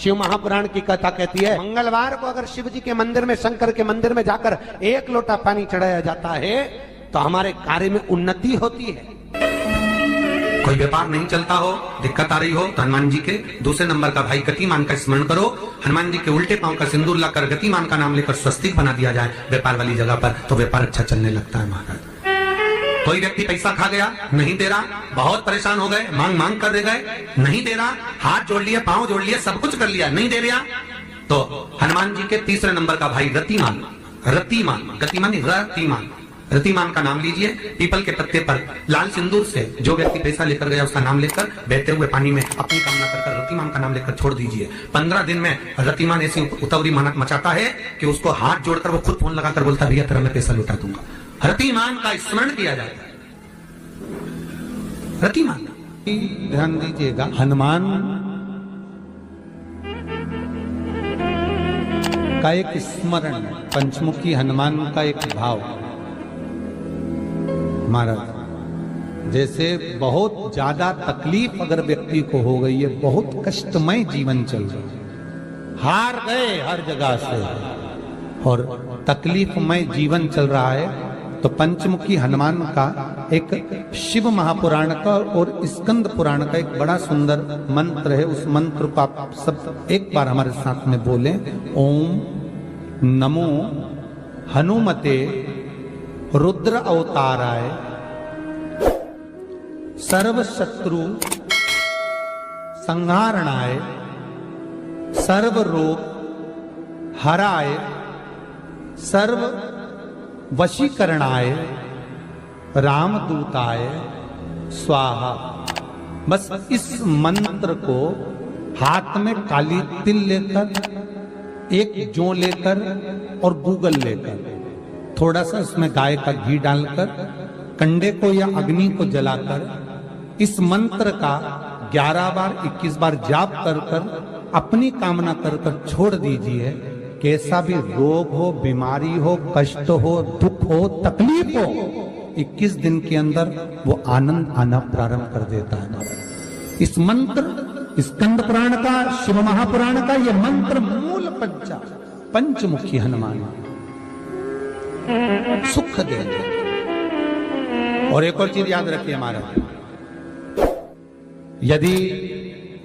शिव महापुराण की कथा कहती है, मंगलवार को अगर शिव जी के मंदिर में, शंकर के मंदिर में जाकर एक लोटा पानी चढ़ाया जाता है तो हमारे कार्य में उन्नति होती है। कोई व्यापार नहीं चलता हो, दिक्कत आ रही हो, तो हनुमान जी के दूसरे नंबर का भाई गतिमान का स्मरण करो। हनुमान जी के उल्टे पांव का सिंदूर लाकर गतिमान का नाम लेकर स्वस्तिक बना दिया जाए व्यापार वाली जगह पर, तो व्यापार अच्छा चलने लगता है महाराज। कोई व्यक्ति पैसा खा गया, नहीं दे रहा, बहुत परेशान हो गए, मांग मांग कर दे गए, नहीं दे रहा, हाथ जोड़ लिया, पांव जोड़ लिया, सब कुछ कर लिया, नहीं दे रहा, तो हनुमान जी के तीसरे नंबर का भाई रतिमान, रतिमान, गतिमान रतिमान, रतिमान का नाम लीजिए। पीपल के पत्ते पर लाल सिंदूर से जो व्यक्ति पैसा लेकर गया उसका नाम लेकर बहते हुए पानी में अपनी कामना कर रतिमान का नाम लेकर छोड़ दीजिए। 15 दिन में रतिमान ऐसी उतावली मानत मचाता है कि उसको हाथ जोड़कर वो खुद फोन लगाकर बोलता है, भैया तेरा मैं पैसा लौटा दूंगा। रतिमान का स्मरण किया जाता है। रतिमान, ध्यान दीजिएगा, हनुमान का एक स्मरण, पंचमुखी हनुमान का एक भाव। महाराज जैसे बहुत ज्यादा तकलीफ अगर व्यक्ति को हो गई है, बहुत कष्टमय जीवन चल रहा है, हार गए हर जगह से और तकलीफमय जीवन चल रहा है, तो पंचमुखी हनुमान का एक शिव महापुराण का और स्कंद पुराण का एक बड़ा सुंदर मंत्र है। उस मंत्र को आप सब एक बार हमारे साथ में बोलें। ओम नमो हनुमते रुद्र अवताराय सर्व शत्रु संहारणाय सर्व रोग हराय सर्व वशीकरणाय रामदूताय स्वाहा। बस इस मंत्र को हाथ में काली तिल लेकर, एक जौ लेकर और गूगल लेकर, थोड़ा सा उसमें गाय का घी डालकर, कंडे को या अग्नि को जलाकर इस मंत्र का 11 बार 21 बार जाप कर कर अपनी कामना कर कर छोड़ दीजिए। कैसा भी रोग हो, बीमारी हो, कष्ट हो, दुख हो, तकलीफ हो, 21 दिन के अंदर वो आनंद आना प्रारंभ कर देता है। इस मंत्र, स्कंद पुराण का, शिव महापुराण का ये मंत्र मूल पंचमुखी हनुमान सुख दे। और एक और चीज याद रखिए महाराज, यदि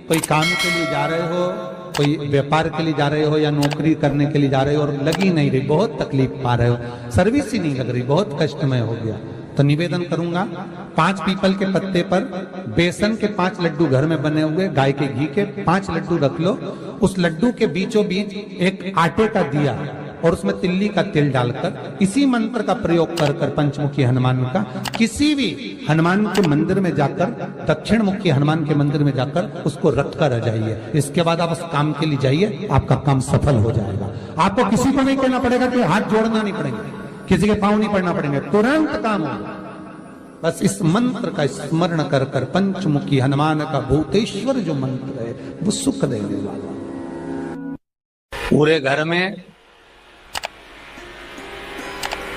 कोई काम के लिए जा रहे हो, कोई व्यापार के लिए जा रहे हो या नौकरी करने के लिए जा रहे हो और लगी नहीं रही, बहुत तकलीफ पा रहे हो, सर्विस ही नहीं लग रही, बहुत कष्टमय हो गया, तो निवेदन करूंगा 5 पीपल के पत्ते पर बेसन के 5 लड्डू घर में बने हुए, गाय के घी के 5 लड्डू रख लो। उस लड्डू के बीचों बीच एक आटे का दिया और उसमें तिल्ली का तिल डालकर इसी मंत्र का प्रयोग कर कर पंचमुखी हनुमान का किसी भी हनुमान के मंदिर में जाकर, दक्षिण मुखी हनुमान के मंदिर में जाकर उसको रख कर आ जाइए। इसके बाद आप उस काम के लिए जाइए, आपका काम सफल हो जाएगा। आपको किसी को नहीं कहना पड़ेगा कि हाथ जोड़ना नहीं पड़ेंगे, किसी के पांव नहीं पड़ना पड़ेंगे, तुरंत काम होगा। बस इस मंत्र का स्मरण कर कर पंचमुखी हनुमान का भूतेश्वर जो मंत्र है वो सुख देने वाला। पूरे घर में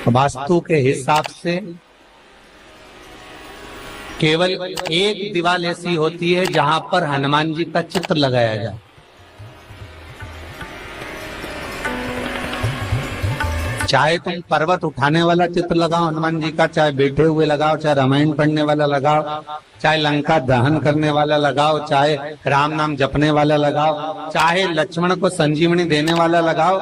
वास्तु के हिसाब से केवल एक दीवार ऐसी होती है जहां पर हनुमान जी का चित्र लगाया जाए। चाहे तुम पर्वत उठाने वाला चित्र लगाओ हनुमान जी का, चाहे बैठे हुए लगाओ, चाहे रामायण पढ़ने वाला लगाओ, चाहे लंका दहन करने वाला लगाओ, चाहे राम नाम जपने वाला लगाओ, चाहे लक्ष्मण को संजीवनी देने वाला लगाओ,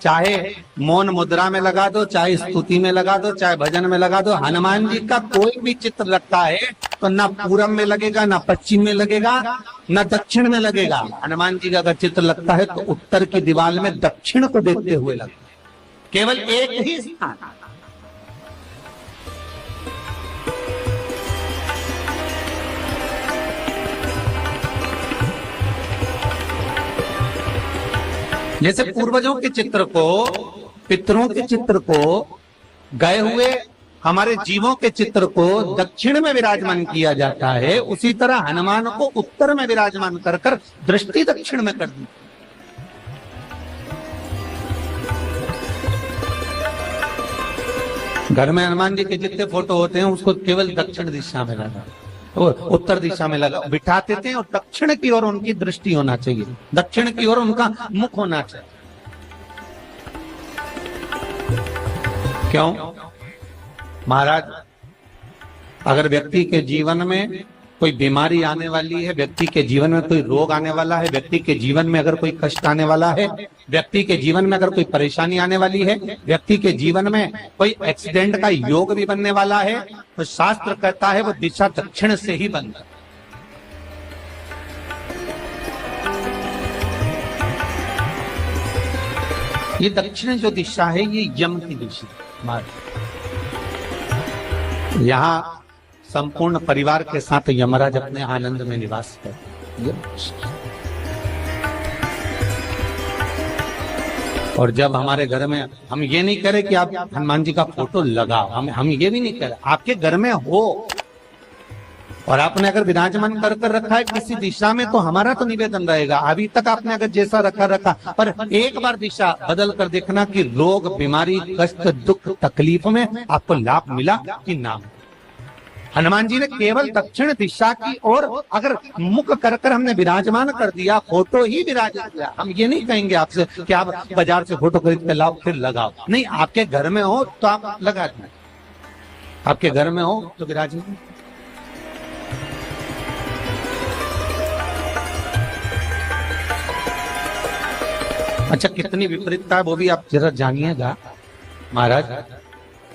चाहे मौन मुद्रा में लगा दो, चाहे स्तुति में लगा दो, चाहे भजन में लगा दो। हनुमान जी का कोई भी चित्र लगता है तो ना पूरब में लगेगा, ना पश्चिम में लगेगा, ना दक्षिण में लगेगा। हनुमान जी का अगर चित्र लगता है तो उत्तर की दीवार में दक्षिण को देखते हुए लगता है, केवल एक ही स्थान। जैसे पूर्वजों के चित्र को, पितरों के चित्र को, गए हुए हमारे जीवों के चित्र को दक्षिण में विराजमान किया जाता है, उसी तरह हनुमान को उत्तर में विराजमान कर कर दृष्टि दक्षिण में कर दी। घर में हनुमान जी के जितने फोटो होते हैं उसको केवल दक्षिण दिशा में लगा, वो उत्तर दिशा में लगा बिठाते थे और दक्षिण की ओर उनकी दृष्टि होना चाहिए, दक्षिण की ओर उनका मुख होना चाहिए। क्यों? महाराज, अगर व्यक्ति के जीवन में कोई बीमारी आने वाली है, व्यक्ति के जीवन में कोई रोग आने वाला है, व्यक्ति के जीवन में अगर कोई कष्ट आने वाला है, व्यक्ति के जीवन में अगर कोई परेशानी आने वाली है, व्यक्ति के जीवन में कोई एक्सीडेंट का योग भी बनने वाला है, तो शास्त्र कहता है वो दिशा दक्षिण से ही बनता है। ये दक्षिण जो दिशा है ये यम की दिशा। यहाँ संपूर्ण परिवार के साथ यमराज अपने आनंद में निवास करते। और जब हमारे घर में, हम ये नहीं कह रहे कि आप हनुमान जी का फोटो लगाओ, हम ये भी नहीं कह रहे, आपके घर में हो और आपने अगर विराजमान कर रखा है किसी दिशा में, तो हमारा तो निवेदन रहेगा, अभी तक आपने अगर जैसा रखा, पर एक बार दिशा बदल कर देखना कि रोग, बीमारी, कष्ट, दुख, तकलीफ में आपको लाभ मिला कि ना। हनुमान जी ने केवल दक्षिण दिशा की ओर अगर मुख कर हमने विराजमान कर दिया, फोटो ही विराजित किया। हम ये नहीं कहेंगे आपसे कि आप बाजार से फोटो खरीद के लाओ फिर लगाओ, नहीं, आपके घर में हो तो आप लगा दें, आपके घर में हो तो विराजमान। अच्छा, कितनी विपरीतता है वो भी आप जरा जानिएगा महाराज,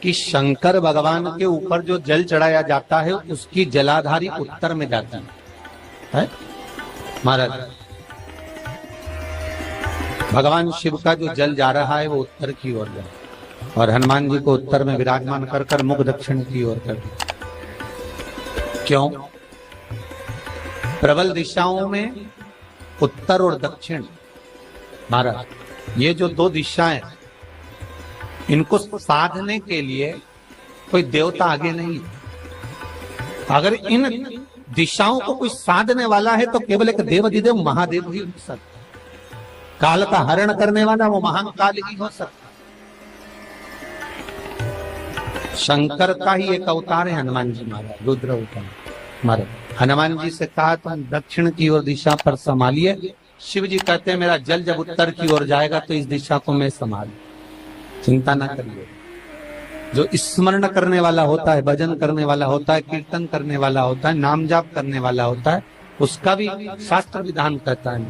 कि शंकर भगवान के ऊपर जो जल चढ़ाया जाता है उसकी जलाधारी उत्तर में जाती है महाराज। भगवान शिव का जो जल जा रहा है वो उत्तर की ओर जा, और हनुमान जी को उत्तर में विराजमान कर मुख दक्षिण की ओर कर। क्यों? प्रबल दिशाओं में उत्तर और दक्षिण महाराज, ये जो दो दिशाएं, इनको साधने के लिए कोई देवता आगे नहीं। अगर इन दिशाओं को कोई साधने वाला है तो केवल एक देवाधिदेव महादेव ही हो सकता। काल का हरण करने वाला वो महान काल ही हो सकता। शंकर का ही एक अवतार है हनुमान जी महाराज, रुद्र अवतार महाराज। हनुमान जी से कहा तुम दक्षिण की ओर दिशा पर संभालिए, शिव जी कहते हैं मेरा जल जब उत्तर की ओर जाएगा तो इस दिशा को मैं संभाल, चिंता ना करिए। जो स्मरण करने वाला होता है, भजन करने वाला होता है, कीर्तन करने वाला होता है, नाम जाप करने वाला होता है, उसका भी शास्त्र विधान कहता है,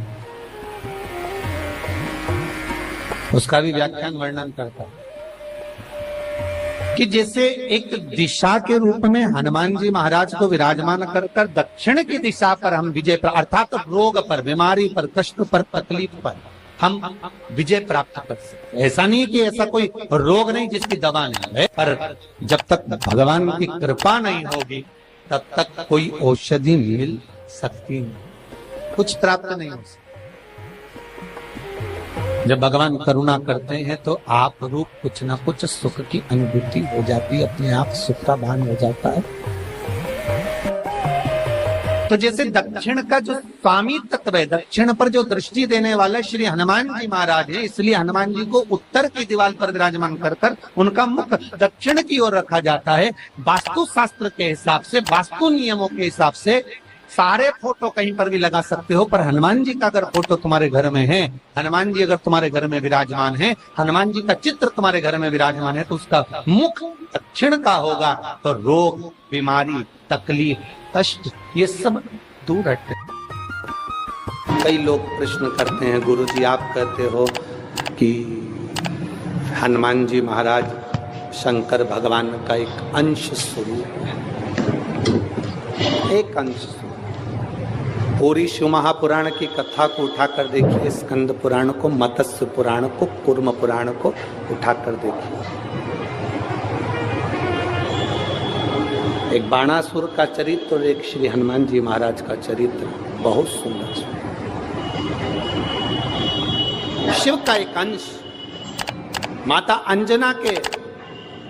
उसका भी व्याख्यान वर्णन करता है कि जैसे एक दिशा के रूप में हनुमान जी महाराज को विराजमान कर दक्षिण की दिशा पर हम विजय पर, अर्थात रोग पर, बीमारी पर, कष्ट पर, तकलीफ पर हम विजय प्राप्त कर सकते। ऐसा नहीं कि ऐसा कोई रोग नहीं जिसकी दवा नहीं है, पर जब तक भगवान की कृपा नहीं होगी तब तक कोई औषधि मिल सकती नहीं, कुछ प्राप्त नहीं हो सकता। जब भगवान करुणा करते हैं तो आप रूप कुछ ना कुछ सुख की अनुभूति हो जाती है, अपने आप सुख का भान हो जाता है। तो जैसे दक्षिण का जो स्वामी तत्व है, दक्षिण पर जो दृष्टि देने वाले श्री हनुमान जी महाराज है, इसलिए हनुमान जी को उत्तर की दीवार पर विराजमान कर उनका मुख दक्षिण की ओर रखा जाता है। वास्तु शास्त्र के हिसाब से, वास्तु नियमों के हिसाब से सारे फोटो कहीं पर भी लगा सकते हो, पर हनुमान जी का अगर फोटो तुम्हारे घर में है, हनुमान जी अगर तुम्हारे घर में विराजमान है, हनुमान जी का चित्र तुम्हारे घर में विराजमान है, तो उसका मुख दक्षिण का होगा, तो रोग, बीमारी, तकलीफ, कष्ट ये सब दूर हटते। कई लोग प्रश्न करते हैं, गुरुजी आप कहते हो कि हनुमान जी महाराज शंकर भगवान का एक अंश स्वरूप है, एक अंश। पूरी शिव महापुराण की कथा को उठाकर देखिए, स्कंद पुराण को, मत्स्य पुराण को, कूर्म पुराण को उठाकर देखिए। एक बाणासुर का चरित्र और एक श्री हनुमान जी महाराज का चरित्र बहुत सुंदर। शिव का एक अंश माता अंजना के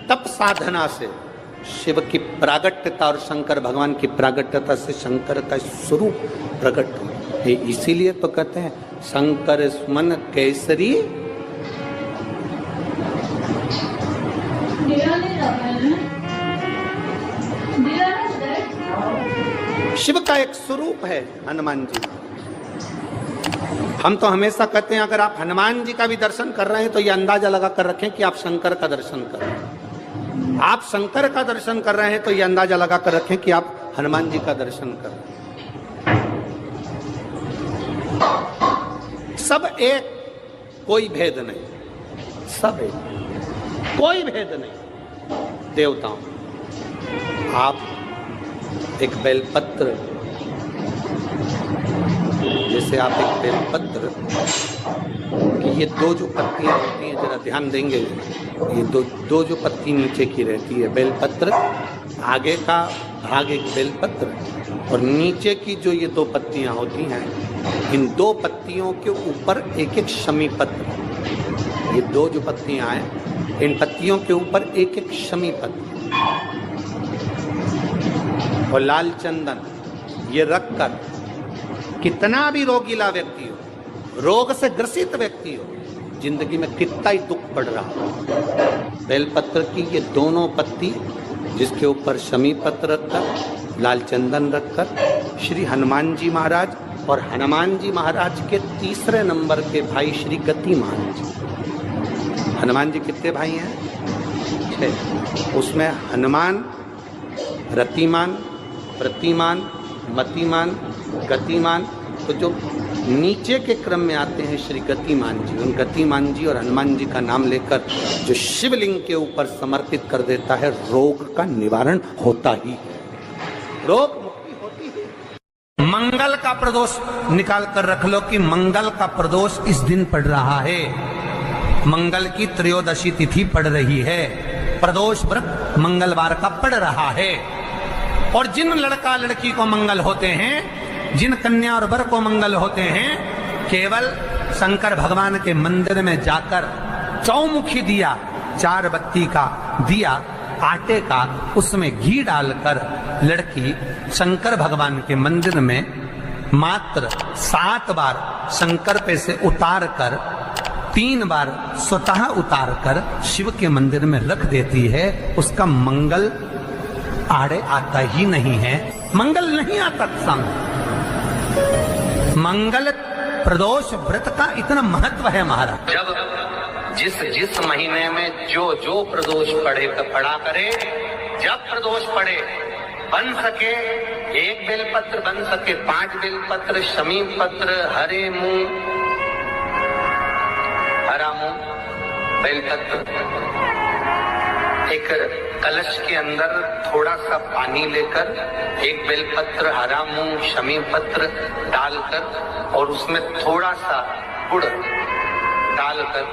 तप साधना से शिव की प्रागट्यता और शंकर भगवान की प्रागट्यता से शंकर का स्वरूप प्रकट हो। इसीलिए तो कहते हैं शंकर सुमन केसरी। शिव का एक स्वरूप है हनुमान जी। हम तो हमेशा कहते हैं अगर आप हनुमान जी का भी दर्शन कर रहे हैं तो ये अंदाजा लगा कर रखें कि आप शंकर का दर्शन कर रहे हैं। आप शंकर का दर्शन कर रहे हैं तो ये अंदाजा लगा कर रखें कि आप हनुमान जी का दर्शन कर रहे हैं। सब एक, कोई भेद नहीं, सब एक, कोई भेद नहीं। देवताओं, आप एक बेलपत्र, जैसे आप एक बेलपत्र कि ये दो जो पत्तियां होती हैं, जरा ध्यान देंगे, ये दो जो पत्ती नीचे की रहती है बेलपत्र, आगे का भाग एक बेलपत्र और नीचे की जो ये दो पत्तियां होती हैं, इन दो पत्तियों के ऊपर एक एक शमी पत्र, ये दो जो पत्तियां हैं इन पत्तियों के ऊपर एक एक शमी पत्र और लाल चंदन ये रखकर कितना भी रोगीला व्यक्ति हो, रोग से ग्रसित व्यक्ति हो, जिंदगी में कितना ही दुख पड़ रहा हो, बेलपत्र की ये दोनों पत्ती जिसके ऊपर शमी पत्र रखकर, लाल चंदन रखकर श्री हनुमान जी महाराज और हनुमान जी महाराज के तीसरे नंबर के भाई श्री गतिमान जी। हनुमान जी कितने भाई हैं? 6। उसमें हनुमान, रतिमान, प्रतिमान, मतिमान, गतिमान, तो जो नीचे के क्रम में आते हैं श्री गतिमान जी, उन गतिमान जी और हनुमान जी का नाम लेकर जो शिवलिंग के ऊपर समर्पित कर देता है, रोग का निवारण होता ही है, रोग मुक्ति होती है। मंगल का प्रदोष निकाल कर रख लो कि मंगल का प्रदोष इस दिन पड़ रहा है, मंगल की त्रयोदशी तिथि पड़ रही है, प्रदोष व्रत मंगलवार का पड़ रहा है। और जिन लड़का लड़की को मंगल होते हैं, जिन कन्या और वर को मंगल होते हैं, केवल शंकर भगवान के मंदिर में जाकर चौमुखी दिया, 4 बत्ती का दिया आटे का, उसमें घी डालकर लड़की शंकर भगवान के मंदिर में मात्र 7 बार शंकर पे से उतार कर 3 बार स्वतः उतार कर शिव के मंदिर में रख देती है, उसका मंगल आड़े आता ही नहीं है, मंगल नहीं आता संग। मंगल प्रदोष व्रत का इतना महत्व है महाराज। जब जिस महीने में जो प्रदोष पड़ा करे, जब प्रदोष पड़े, बन सके 1 बेलपत्र, बन सके 5 बेलपत्र, शमी पत्र, हरे मूंग, हरा मूंग, बेलपत्र, एक कलश के अंदर थोड़ा सा पानी लेकर 1 बेलपत्र, हरा मूंग, शमी पत्र डालकर और उसमें थोड़ा सा गुड़ डालकर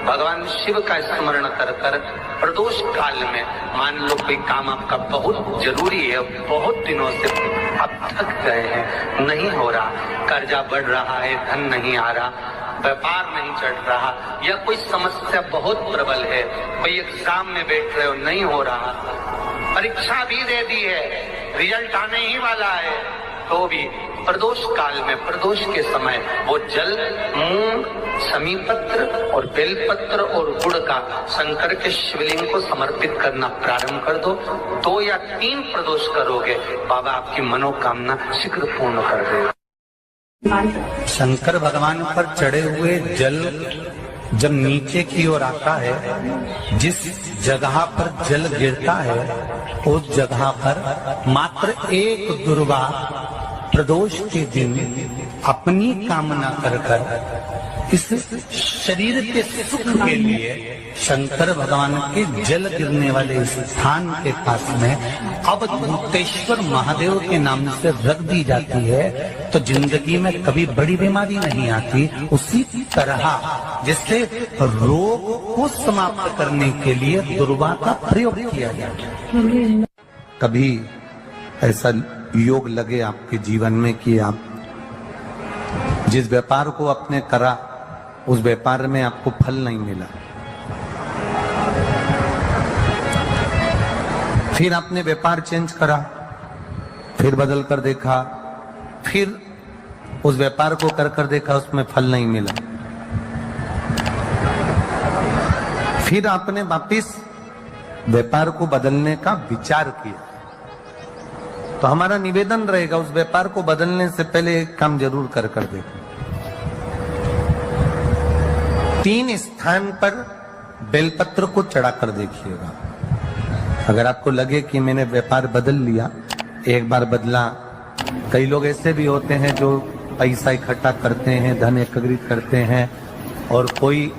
भगवान शिव का स्मरण कर कर प्रदोष काल में, मान लो कोई काम आपका बहुत जरूरी है, बहुत दिनों से आप थक गए हैं, नहीं हो रहा, कर्जा बढ़ रहा है, धन नहीं आ रहा, व्यापार नहीं चढ़ रहा, या कोई समस्या बहुत प्रबल है, कोई एग्जाम में बैठ रहे हो, नहीं हो रहा, परीक्षा भी दे दी है, रिजल्ट आने ही वाला है, तो भी प्रदोष काल में, प्रदोष के समय वो जल, मूंग, शमी पत्र और बेलपत्र और गुड़ का शंकर के शिवलिंग को समर्पित करना प्रारंभ कर दो। 2 या 3 प्रदोष करोगे, बाबा आपकी मनोकामना शीघ्र पूर्ण कर देगा। शंकर भगवान पर चढ़े हुए जल जब नीचे की ओर आता है, जिस जगह पर जल गिरता है उस जगह पर मात्र 1 दुर्वा प्रदोष के दिन अपनी कामना कर इस शरीर के सुख के लिए शंकर भगवान के जल गिरने वाले स्थान के पास में अवधूतेश्वर महादेव के नाम से रख दी जाती है, तो जिंदगी में कभी बड़ी बीमारी नहीं आती। उसी तरह जिससे रोग को समाप्त करने के लिए दुर्वा का प्रयोग किया जाता है। कभी ऐसा योग लगे आपके जीवन में कि आप जिस व्यापार को आपने करा उस व्यापार में आपको फल नहीं मिला, फिर आपने व्यापार चेंज करा, फिर बदल कर देखा, फिर उस व्यापार को कर देखा, उसमें फल नहीं मिला, फिर आपने वापिस व्यापार को बदलने का विचार किया, तो हमारा निवेदन रहेगा उस व्यापार को बदलने से पहले एक काम जरूर कर देखें। 3 स्थान पर बेलपत्र को चढ़ा कर देखिएगा। अगर आपको लगे कि मैंने व्यापार बदल लिया, एक बार बदला, कई लोग ऐसे भी होते हैं जो पैसा इकट्ठा करते हैं, धन एकत्रित करते हैं और कोई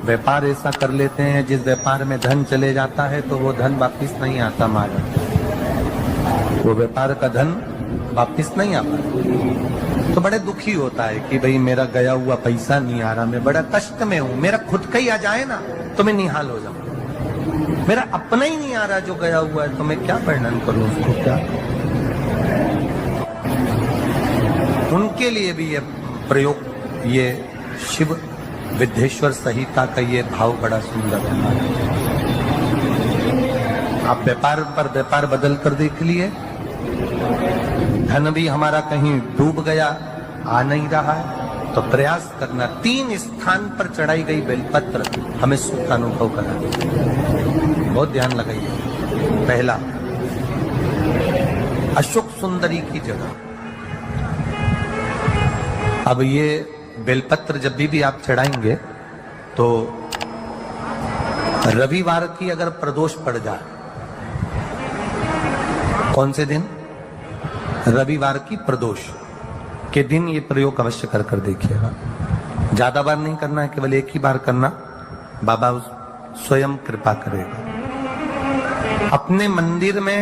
व्यापार ऐसा कर लेते हैं जिस व्यापार में धन चले जाता है तो वो धन वापिस नहीं आता महाराज, वो व्यापार का धन वापिस नहीं आता। तो बड़े दुखी होता है कि भाई मेरा गया हुआ पैसा नहीं आ रहा, मैं बड़ा कष्ट में हूं, मेरा खुद का ही आ जाए ना तो मैं निहाल हो जाऊं, मेरा अपना ही नहीं आ रहा जो गया हुआ है तो मैं क्या वर्णन करूं उसको, क्या। उनके लिए भी ये प्रयोग, ये शिव विद्येश्वर संहिता का ये भाव बड़ा सुंदर है। आप व्यापार पर व्यापार बदल कर देख लिए, धन भी हमारा कहीं डूब गया, आ नहीं रहा है, तो प्रयास करना 3 स्थान पर चढ़ाई गई बेलपत्र हमें सुख का अनुभव करा। बहुत ध्यान लगाइए। पहला, अशोक सुंदरी की जगह। अब ये बेलपत्र जब भी आप चढ़ाएंगे तो रविवार की अगर प्रदोष पड़ जाए, कौन से दिन? रविवार की प्रदोष के दिन ये प्रयोग अवश्य कर देखिएगा। ज्यादा बार नहीं करना है, केवल एक ही बार करना, बाबा स्वयं कृपा करेगा। अपने मंदिर में,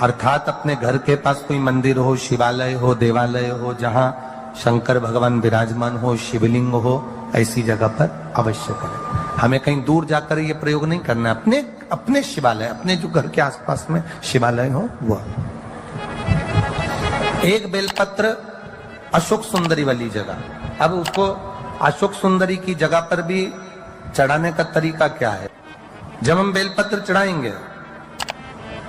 अर्थात अपने घर के पास कोई मंदिर हो, शिवालय हो, देवालय हो, जहां शंकर भगवान विराजमान हो, शिवलिंग हो, ऐसी जगह पर अवश्य करें। हमें कहीं दूर जाकर ये प्रयोग नहीं करना, अपने शिवालय, अपने जो घर के आसपास में शिवालय हो वह। एक बेलपत्र अशोक सुंदरी वाली जगह। अब उसको अशोक सुंदरी की जगह पर भी चढ़ाने का तरीका क्या है? जब हम बेलपत्र चढ़ाएंगे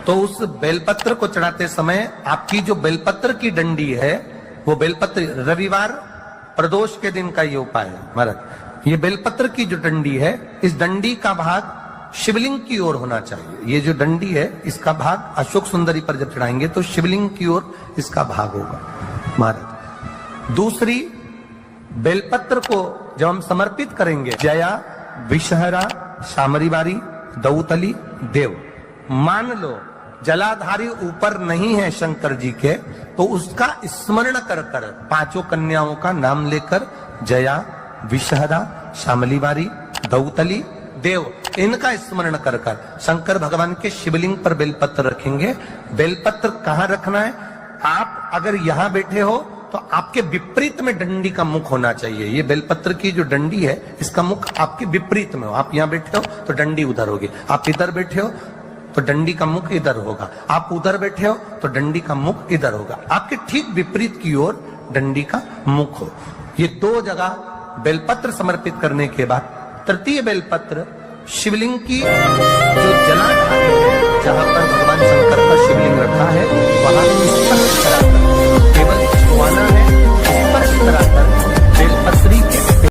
तो उस बेलपत्र को चढ़ाते समय आपकी जो बेलपत्र की डंडी है, वो बेलपत्र, रविवार प्रदोष के दिन का ये उपाय है महाराज। ये बेलपत्र की जो डंडी है, इस डंडी का भाग शिवलिंग की ओर होना चाहिए। ये जो डंडी है, इसका भाग अशोक सुंदरी पर जब चढ़ाएंगे तो शिवलिंग की ओर इसका भाग होगा महाराज। दूसरी, बेलपत्र को जब हम समर्पित करेंगे, जया, विषहरा, शामरीवारी, दौतली, देव, मान लो जलाधारी ऊपर नहीं है शंकर जी के, तो उसका स्मरण कर 5 कन्याओं का नाम लेकर, जया, विषहरा, शामलीवारी, दौतली, देव, इनका स्मरण कर शंकर भगवान के शिवलिंग पर बेलपत्र रखेंगे। बेलपत्र कहाँ रखना है? आप अगर यहां बैठे हो तो आपके विपरीत में डंडी का मुख होना चाहिए। ये बेलपत्र की जो डंडी है, इसका मुख आपके विपरीत में हो। आप यहां बैठे हो तो डंडी उधर होगी, आप इधर बैठे हो तो डंडी का मुख इधर होगा, आप उधर बैठे हो तो डंडी का मुख इधर होगा। आपके ठीक विपरीत की ओर डंडी का मुख हो। ये 2 जगह बेलपत्र समर्पित करने के बाद तृतीय बेलपत्र शिवलिंग की जो जलाधारी है, जहां पर भगवान शंकर का शिवलिंग रखा है,